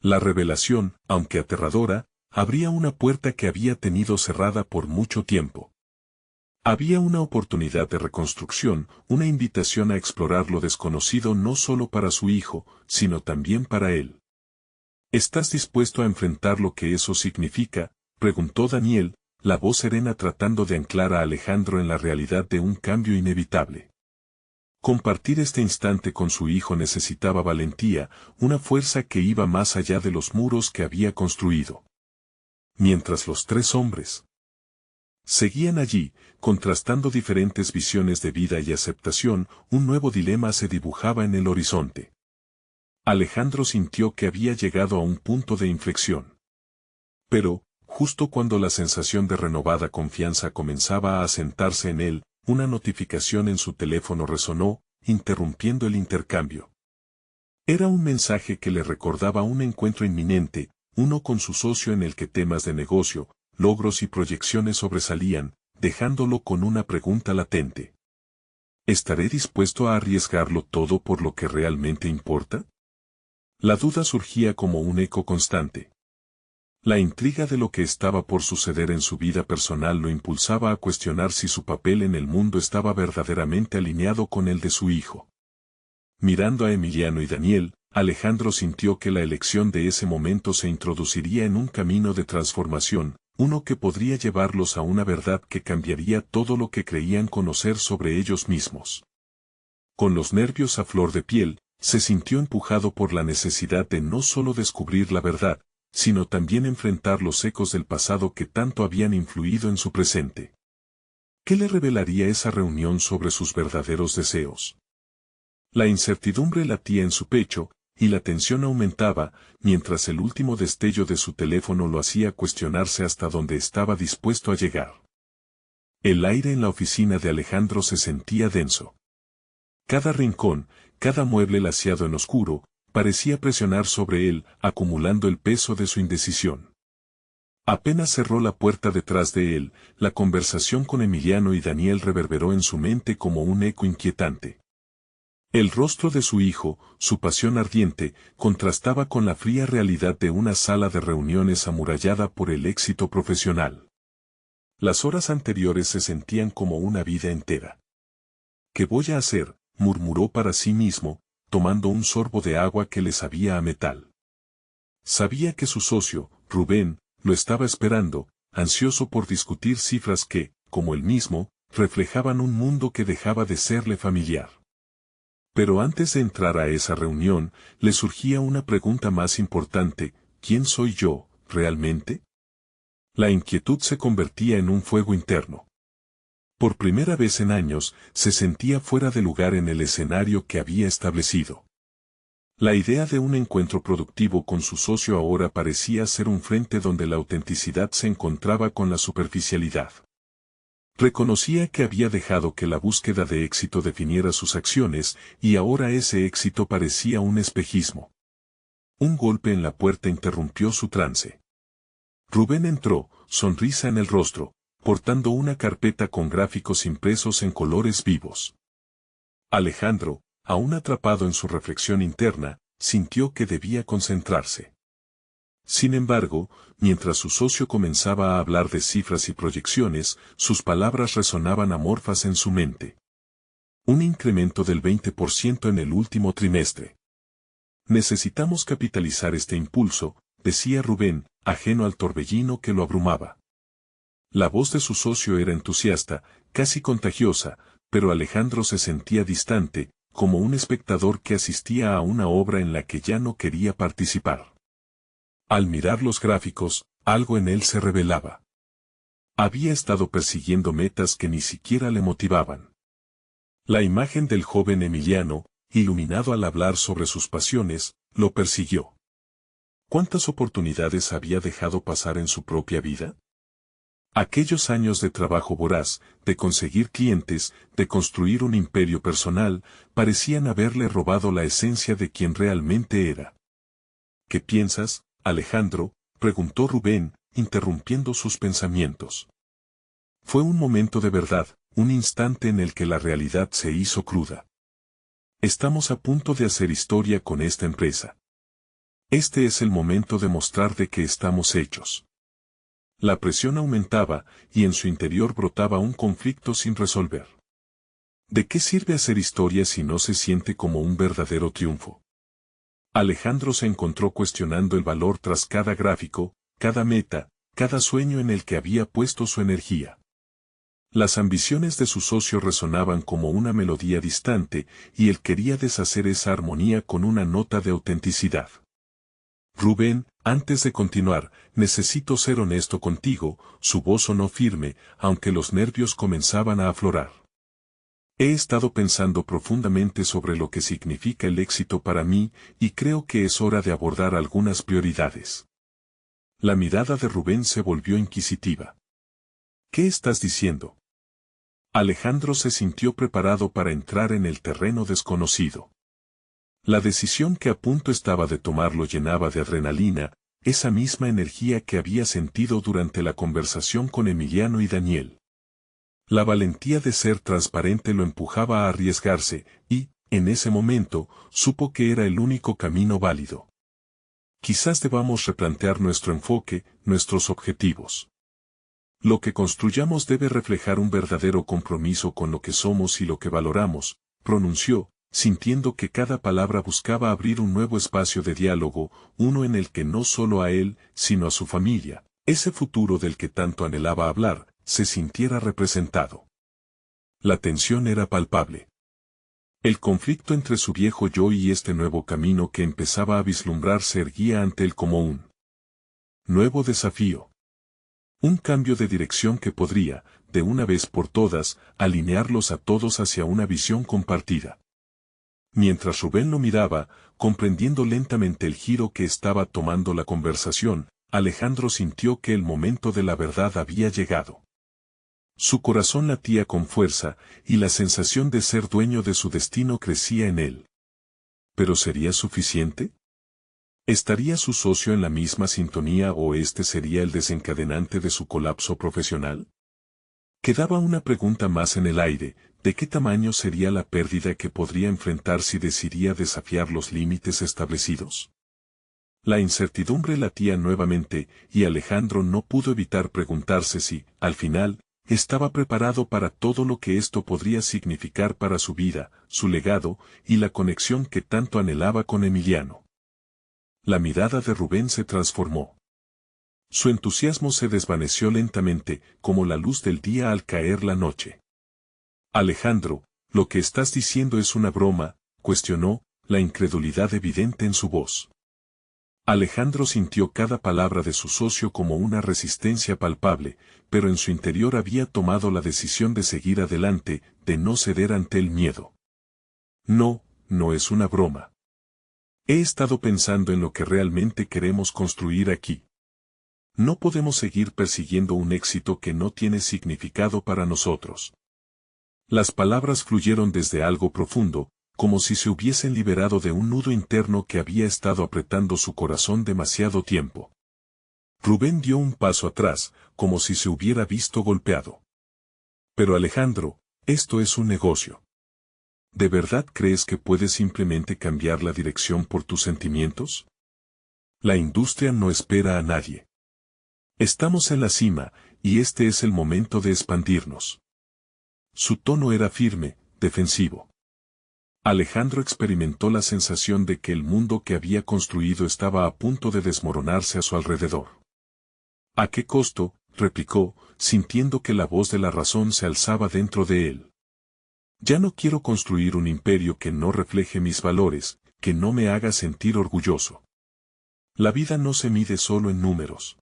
La revelación, aunque aterradora, abría una puerta que había tenido cerrada por mucho tiempo. Había una oportunidad de reconstrucción, una invitación a explorar lo desconocido no solo para su hijo, sino también para él. ¿Estás dispuesto a enfrentar lo que eso significa?, preguntó Daniel, la voz serena tratando de anclar a Alejandro en la realidad de un cambio inevitable. Compartir este instante con su hijo necesitaba valentía, una fuerza que iba más allá de los muros que había construido. Mientras los tres hombres seguían allí, contrastando diferentes visiones de vida y aceptación, un nuevo dilema se dibujaba en el horizonte. Alejandro sintió que había llegado a un punto de inflexión. Pero, justo cuando la sensación de renovada confianza comenzaba a asentarse en él, una notificación en su teléfono resonó, interrumpiendo el intercambio. Era un mensaje que le recordaba un encuentro inminente, uno con su socio en el que temas de negocio, logros y proyecciones sobresalían, dejándolo con una pregunta latente. ¿Estaré dispuesto a arriesgarlo todo por lo que realmente importa? La duda surgía como un eco constante. La intriga de lo que estaba por suceder en su vida personal lo impulsaba a cuestionar si su papel en el mundo estaba verdaderamente alineado con el de su hijo. Mirando a Emiliano y Daniel, Alejandro sintió que la elección de ese momento se introduciría en un camino de transformación, uno que podría llevarlos a una verdad que cambiaría todo lo que creían conocer sobre ellos mismos. Con los nervios a flor de piel, se sintió empujado por la necesidad de no solo descubrir la verdad, sino también enfrentar los ecos del pasado que tanto habían influido en su presente. ¿Qué le revelaría esa reunión sobre sus verdaderos deseos? La incertidumbre latía en su pecho, y la tensión aumentaba, mientras el último destello de su teléfono lo hacía cuestionarse hasta dónde estaba dispuesto a llegar. El aire en la oficina de Alejandro se sentía denso. Cada rincón, cada mueble laciado en oscuro, parecía presionar sobre él, acumulando el peso de su indecisión. Apenas cerró la puerta detrás de él, la conversación con Emiliano y Daniel reverberó en su mente como un eco inquietante. El rostro de su hijo, su pasión ardiente, contrastaba con la fría realidad de una sala de reuniones amurallada por el éxito profesional. Las horas anteriores se sentían como una vida entera. ¿Qué voy a hacer?, murmuró para sí mismo, tomando un sorbo de agua que le sabía a metal. Sabía que su socio, Rubén, lo estaba esperando, ansioso por discutir cifras que, como él mismo, reflejaban un mundo que dejaba de serle familiar. Pero antes de entrar a esa reunión, le surgía una pregunta más importante: ¿quién soy yo, realmente? La inquietud se convertía en un fuego interno. Por primera vez en años, se sentía fuera de lugar en el escenario que había establecido. La idea de un encuentro productivo con su socio ahora parecía ser un frente donde la autenticidad se encontraba con la superficialidad. Reconocía que había dejado que la búsqueda de éxito definiera sus acciones, y ahora ese éxito parecía un espejismo. Un golpe en la puerta interrumpió su trance. Rubén entró, sonrisa en el rostro, portando una carpeta con gráficos impresos en colores vivos. Alejandro, aún atrapado en su reflexión interna, sintió que debía concentrarse. Sin embargo, mientras su socio comenzaba a hablar de cifras y proyecciones, sus palabras resonaban amorfas en su mente. Un incremento del 20% en el último trimestre. Necesitamos capitalizar este impulso, decía Rubén, ajeno al torbellino que lo abrumaba. La voz de su socio era entusiasta, casi contagiosa, pero Alejandro se sentía distante, como un espectador que asistía a una obra en la que ya no quería participar. Al mirar los gráficos, algo en él se revelaba. Había estado persiguiendo metas que ni siquiera le motivaban. La imagen del joven Emiliano, iluminado al hablar sobre sus pasiones, lo persiguió. ¿Cuántas oportunidades había dejado pasar en su propia vida? Aquellos años de trabajo voraz, de conseguir clientes, de construir un imperio personal, parecían haberle robado la esencia de quien realmente era. ¿Qué piensas, Alejandro?, preguntó Rubén, interrumpiendo sus pensamientos. Fue un momento de verdad, un instante en el que la realidad se hizo cruda. Estamos a punto de hacer historia con esta empresa. Este es el momento de mostrar de qué estamos hechos. La presión aumentaba, y en su interior brotaba un conflicto sin resolver. ¿De qué sirve hacer historia si no se siente como un verdadero triunfo? Alejandro se encontró cuestionando el valor tras cada gráfico, cada meta, cada sueño en el que había puesto su energía. Las ambiciones de su socio resonaban como una melodía distante, y él quería deshacer esa armonía con una nota de autenticidad. Rubén, antes de continuar, necesito ser honesto contigo, su voz sonó firme, aunque los nervios comenzaban a aflorar. He estado pensando profundamente sobre lo que significa el éxito para mí, y creo que es hora de abordar algunas prioridades. La mirada de Rubén se volvió inquisitiva. ¿Qué estás diciendo? Alejandro se sintió preparado para entrar en el terreno desconocido. La decisión que a punto estaba de tomar lo llenaba de adrenalina, esa misma energía que había sentido durante la conversación con Emiliano y Daniel. La valentía de ser transparente lo empujaba a arriesgarse, y, en ese momento, supo que era el único camino válido. Quizás debamos replantear nuestro enfoque, nuestros objetivos. Lo que construyamos debe reflejar un verdadero compromiso con lo que somos y lo que valoramos, pronunció, sintiendo que cada palabra buscaba abrir un nuevo espacio de diálogo, uno en el que no solo a él, sino a su familia, ese futuro del que tanto anhelaba hablar, se sintiera representado. La tensión era palpable. El conflicto entre su viejo yo y este nuevo camino que empezaba a vislumbrar se erguía ante él como un nuevo desafío. Un cambio de dirección que podría, de una vez por todas, alinearlos a todos hacia una visión compartida. Mientras Rubén lo miraba, comprendiendo lentamente el giro que estaba tomando la conversación, Alejandro sintió que el momento de la verdad había llegado. Su corazón latía con fuerza, y la sensación de ser dueño de su destino crecía en él. ¿Pero sería suficiente? ¿Estaría su socio en la misma sintonía o este sería el desencadenante de su colapso profesional? Quedaba una pregunta más en el aire: ¿de qué tamaño sería la pérdida que podría enfrentar si decidía desafiar los límites establecidos? La incertidumbre latía nuevamente, y Alejandro no pudo evitar preguntarse si, al final, estaba preparado para todo lo que esto podría significar para su vida, su legado, y la conexión que tanto anhelaba con Emiliano. La mirada de Rubén se transformó. Su entusiasmo se desvaneció lentamente, como la luz del día al caer la noche. Alejandro, lo que estás diciendo es una broma, cuestionó, la incredulidad evidente en su voz. Alejandro sintió cada palabra de su socio como una resistencia palpable, pero en su interior había tomado la decisión de seguir adelante, de no ceder ante el miedo. No, no es una broma. He estado pensando en lo que realmente queremos construir aquí. No podemos seguir persiguiendo un éxito que no tiene significado para nosotros. Las palabras fluyeron desde algo profundo, como si se hubiesen liberado de un nudo interno que había estado apretando su corazón demasiado tiempo. Rubén dio un paso atrás, como si se hubiera visto golpeado. Pero Alejandro, esto es un negocio. ¿De verdad crees que puedes simplemente cambiar la dirección por tus sentimientos? La industria no espera a nadie. Estamos en la cima, y este es el momento de expandirnos. Su tono era firme, defensivo. Alejandro experimentó la sensación de que el mundo que había construido estaba a punto de desmoronarse a su alrededor. ¿A qué costo?, replicó, sintiendo que la voz de la razón se alzaba dentro de él. Ya no quiero construir un imperio que no refleje mis valores, que no me haga sentir orgulloso. La vida no se mide solo en números.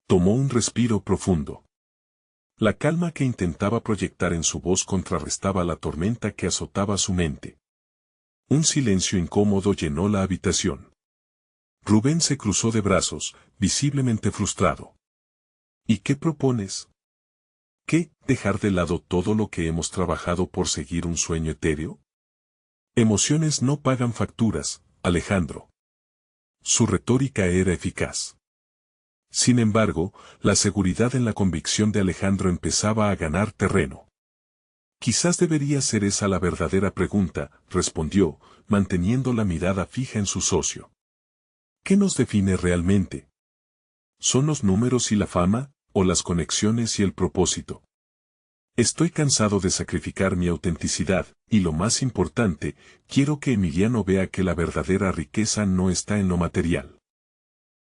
Tomó un respiro profundo. La calma que intentaba proyectar en su voz contrarrestaba la tormenta que azotaba su mente. Un silencio incómodo llenó la habitación. Rubén se cruzó de brazos, visiblemente frustrado. ¿Y qué propones? ¿Qué, dejar de lado todo lo que hemos trabajado por seguir un sueño etéreo? Emociones no pagan facturas, Alejandro. Su retórica era eficaz. Sin embargo, la seguridad en la convicción de Alejandro empezaba a ganar terreno. Quizás debería ser esa la verdadera pregunta, respondió, manteniendo la mirada fija en su socio. ¿Qué nos define realmente? ¿Son los números y la fama, o las conexiones y el propósito? Estoy cansado de sacrificar mi autenticidad, y lo más importante, quiero que Emiliano vea que la verdadera riqueza no está en lo material.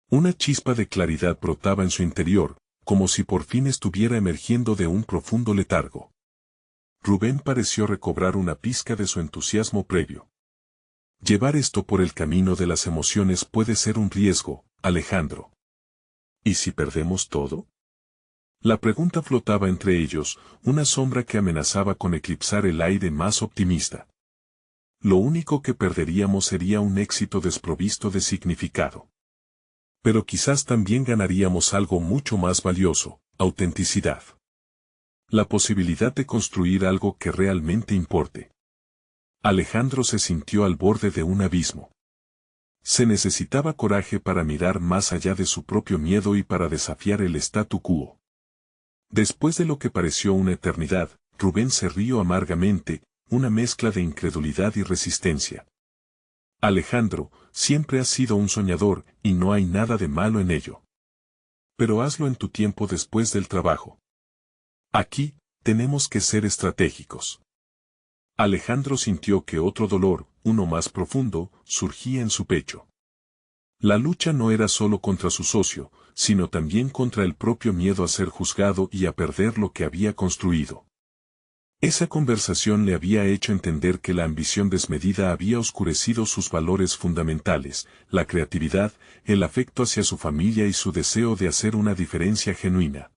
Una chispa de claridad brotaba en su interior, como si por fin estuviera emergiendo de un profundo letargo. Rubén pareció recobrar una pizca de su entusiasmo previo. Llevar esto por el camino de las emociones puede ser un riesgo, Alejandro. ¿Y si perdemos todo? La pregunta flotaba entre ellos, una sombra que amenazaba con eclipsar el aire más optimista. Lo único que perderíamos sería un éxito desprovisto de significado. Pero quizás también ganaríamos algo mucho más valioso, autenticidad. La posibilidad de construir algo que realmente importe. Alejandro se sintió al borde de un abismo. Se necesitaba coraje para mirar más allá de su propio miedo y para desafiar el statu quo. Después de lo que pareció una eternidad, Rubén se rió amargamente, una mezcla de incredulidad y resistencia. Alejandro, siempre has sido un soñador, y no hay nada de malo en ello. Pero hazlo en tu tiempo después del trabajo. Aquí, tenemos que ser estratégicos. Alejandro sintió que otro dolor, uno más profundo, surgía en su pecho. La lucha no era solo contra su socio, sino también contra el propio miedo a ser juzgado y a perder lo que había construido. Esa conversación le había hecho entender que la ambición desmedida había oscurecido sus valores fundamentales, la creatividad, el afecto hacia su familia y su deseo de hacer una diferencia genuina.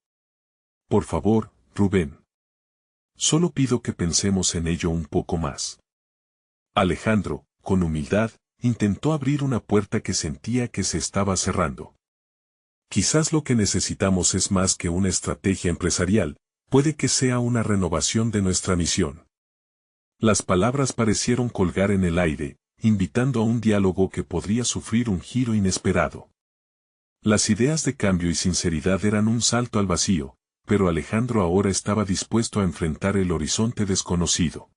Por favor, Rubén. Solo pido que pensemos en ello un poco más. Alejandro, con humildad, intentó abrir una puerta que sentía que se estaba cerrando. Quizás lo que necesitamos es más que una estrategia empresarial, puede que sea una renovación de nuestra misión. Las palabras parecieron colgar en el aire, invitando a un diálogo que podría sufrir un giro inesperado. Las ideas de cambio y sinceridad eran un salto al vacío, pero Alejandro ahora estaba dispuesto a enfrentar el horizonte desconocido.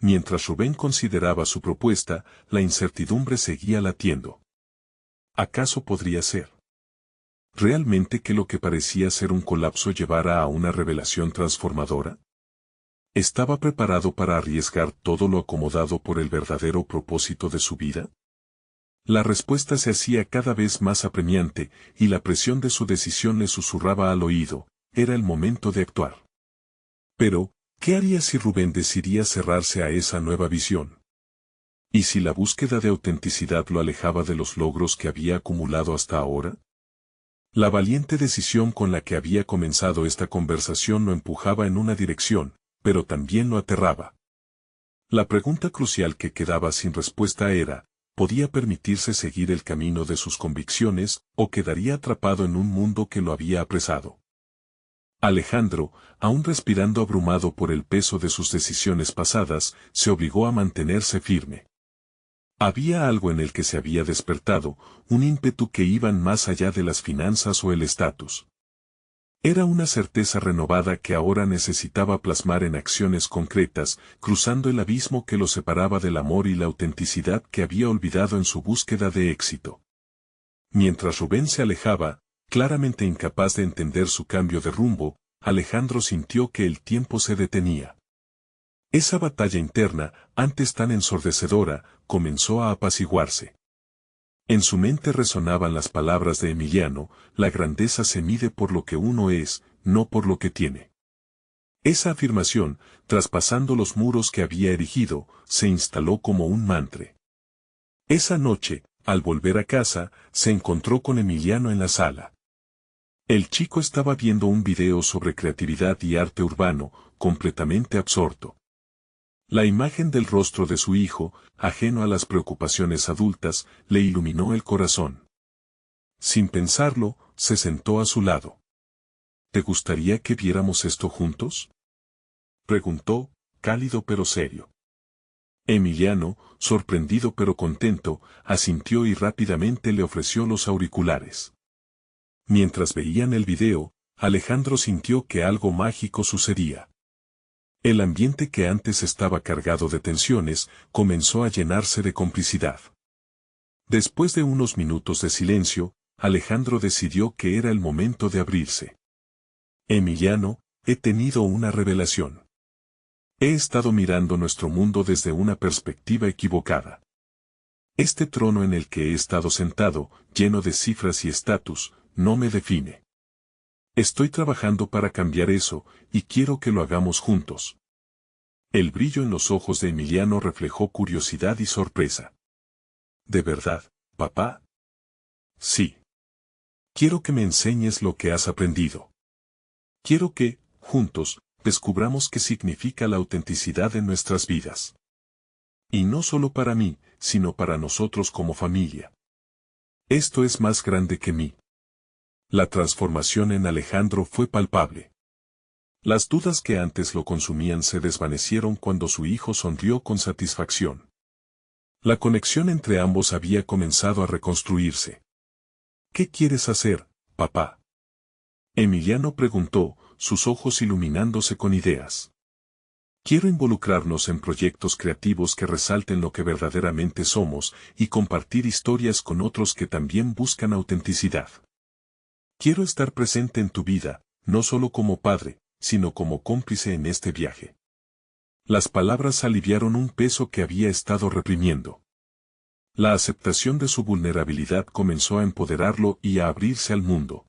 Mientras Rubén consideraba su propuesta, la incertidumbre seguía latiendo. ¿Acaso podría ser realmente que lo que parecía ser un colapso llevara a una revelación transformadora? ¿Estaba preparado para arriesgar todo lo acomodado por el verdadero propósito de su vida? La respuesta se hacía cada vez más apremiante, y la presión de su decisión le susurraba al oído, era el momento de actuar. Pero, ¿qué haría si Rubén decidía cerrarse a esa nueva visión? ¿Y si la búsqueda de autenticidad lo alejaba de los logros que había acumulado hasta ahora? La valiente decisión con la que había comenzado esta conversación lo empujaba en una dirección, pero también lo aterraba. La pregunta crucial que quedaba sin respuesta era, ¿podía permitirse seguir el camino de sus convicciones, o quedaría atrapado en un mundo que lo había apresado? Alejandro, aún respirando abrumado por el peso de sus decisiones pasadas, se obligó a mantenerse firme. Había algo en el que se había despertado, un ímpetu que iban más allá de las finanzas o el estatus. Era una certeza renovada que ahora necesitaba plasmar en acciones concretas, cruzando el abismo que lo separaba del amor y la autenticidad que había olvidado en su búsqueda de éxito. Mientras Rubén se alejaba, claramente incapaz de entender su cambio de rumbo, Alejandro sintió que el tiempo se detenía. Esa batalla interna, antes tan ensordecedora, comenzó a apaciguarse. En su mente resonaban las palabras de Emiliano, la grandeza se mide por lo que uno es, no por lo que tiene. Esa afirmación, traspasando los muros que había erigido, se instaló como un mantra. Esa noche, al volver a casa, se encontró con Emiliano en la sala. El chico estaba viendo un video sobre creatividad y arte urbano, completamente absorto. La imagen del rostro de su hijo, ajeno a las preocupaciones adultas, le iluminó el corazón. Sin pensarlo, se sentó a su lado. ¿te gustaría que viéramos esto juntos? Preguntó, cálido pero serio. Emiliano, sorprendido pero contento, asintió y rápidamente le ofreció los auriculares. Mientras veían el video, Alejandro sintió que algo mágico sucedía. El ambiente que antes estaba cargado de tensiones, comenzó a llenarse de complicidad. Después de unos minutos de silencio, Alejandro decidió que era el momento de abrirse. Emiliano, he tenido una revelación. He estado mirando nuestro mundo desde una perspectiva equivocada. Este trono en el que he estado sentado, lleno de cifras y estatus, no me define. Estoy trabajando para cambiar eso, y quiero que lo hagamos juntos. El brillo en los ojos de Emiliano reflejó curiosidad y sorpresa. ¿De verdad, papá? Sí. Quiero que me enseñes lo que has aprendido. Quiero que, juntos, descubramos qué significa la autenticidad en nuestras vidas. Y no solo para mí, sino para nosotros como familia. Esto es más grande que mí. La transformación en Alejandro fue palpable. Las dudas que antes lo consumían se desvanecieron cuando su hijo sonrió con satisfacción. La conexión entre ambos había comenzado a reconstruirse. ¿Qué quieres hacer, papá? Emiliano preguntó, sus ojos iluminándose con ideas. Quiero involucrarnos en proyectos creativos que resalten lo que verdaderamente somos y compartir historias con otros que también buscan autenticidad. Quiero estar presente en tu vida, no solo como padre, sino como cómplice en este viaje. Las palabras aliviaron un peso que había estado reprimiendo. La aceptación de su vulnerabilidad comenzó a empoderarlo y a abrirse al mundo.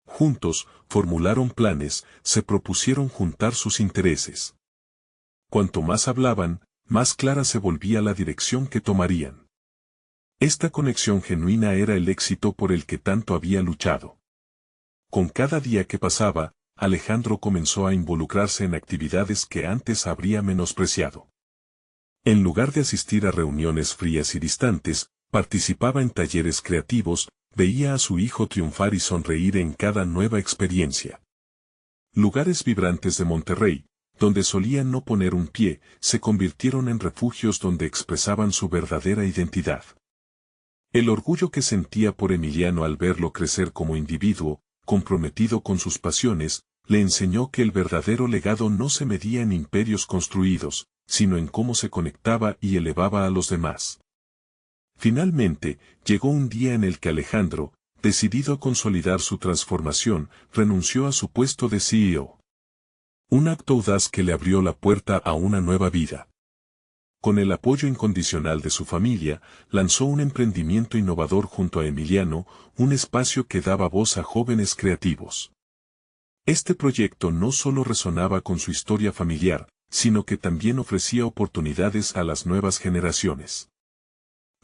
Juntos, formularon planes, se propusieron juntar sus intereses. Cuanto más hablaban, más clara se volvía la dirección que tomarían. Esta conexión genuina era el éxito por el que tanto había luchado. Con cada día que pasaba, Alejandro comenzó a involucrarse en actividades que antes habría menospreciado. En lugar de asistir a reuniones frías y distantes, participaba en talleres creativos, veía a su hijo triunfar y sonreír en cada nueva experiencia. Lugares vibrantes de Monterrey, donde solían no poner un pie, se convirtieron en refugios donde expresaban su verdadera identidad. El orgullo que sentía por Emiliano al verlo crecer como individuo, comprometido con sus pasiones, le enseñó que el verdadero legado no se medía en imperios construidos, sino en cómo se conectaba y elevaba a los demás. Finalmente, llegó un día en el que Alejandro, decidido a consolidar su transformación, renunció a su puesto de CEO. Un acto audaz que le abrió la puerta a una nueva vida. Con el apoyo incondicional de su familia, lanzó un emprendimiento innovador junto a Emiliano, un espacio que daba voz a jóvenes creativos. Este proyecto no solo resonaba con su historia familiar, sino que también ofrecía oportunidades a las nuevas generaciones.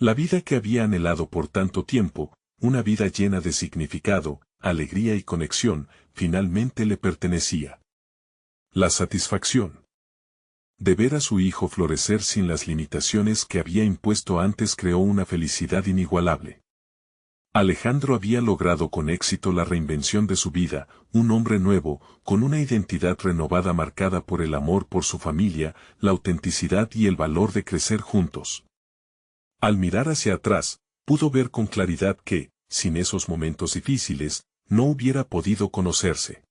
La vida que había anhelado por tanto tiempo, una vida llena de significado, alegría y conexión, finalmente le pertenecía. La satisfacción de ver a su hijo florecer sin las limitaciones que había impuesto antes creó una felicidad inigualable. Alejandro había logrado con éxito la reinvención de su vida, un hombre nuevo, con una identidad renovada marcada por el amor por su familia, la autenticidad y el valor de crecer juntos. Al mirar hacia atrás, pudo ver con claridad que, sin esos momentos difíciles, no hubiera podido conocerse.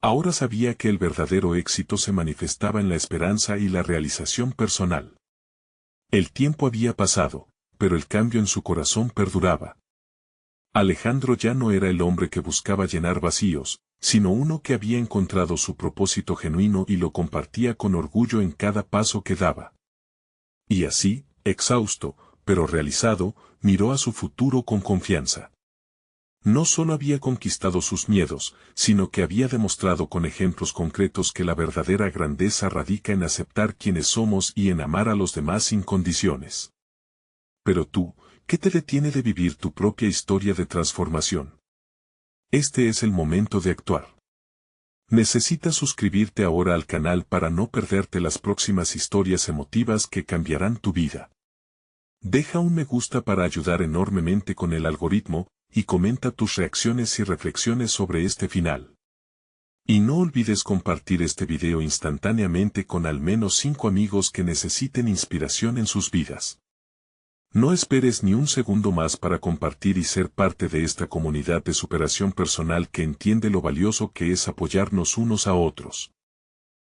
Ahora sabía que el verdadero éxito se manifestaba en la esperanza y la realización personal. El tiempo había pasado, pero el cambio en su corazón perduraba. Alejandro ya no era el hombre que buscaba llenar vacíos, sino uno que había encontrado su propósito genuino y lo compartía con orgullo en cada paso que daba. Y así, exhausto, pero realizado, miró a su futuro con confianza. No solo había conquistado sus miedos, sino que había demostrado con ejemplos concretos que la verdadera grandeza radica en aceptar quienes somos y en amar a los demás sin condiciones. Pero tú, ¿qué te detiene de vivir tu propia historia de transformación? Este es el momento de actuar. Necesitas suscribirte ahora al canal para no perderte las próximas historias emotivas que cambiarán tu vida. Deja un me gusta para ayudar enormemente con el algoritmo, y comenta tus reacciones y reflexiones sobre este final. Y no olvides compartir este video instantáneamente con al menos 5 amigos que necesiten inspiración en sus vidas. No esperes ni un segundo más para compartir y ser parte de esta comunidad de superación personal que entiende lo valioso que es apoyarnos unos a otros.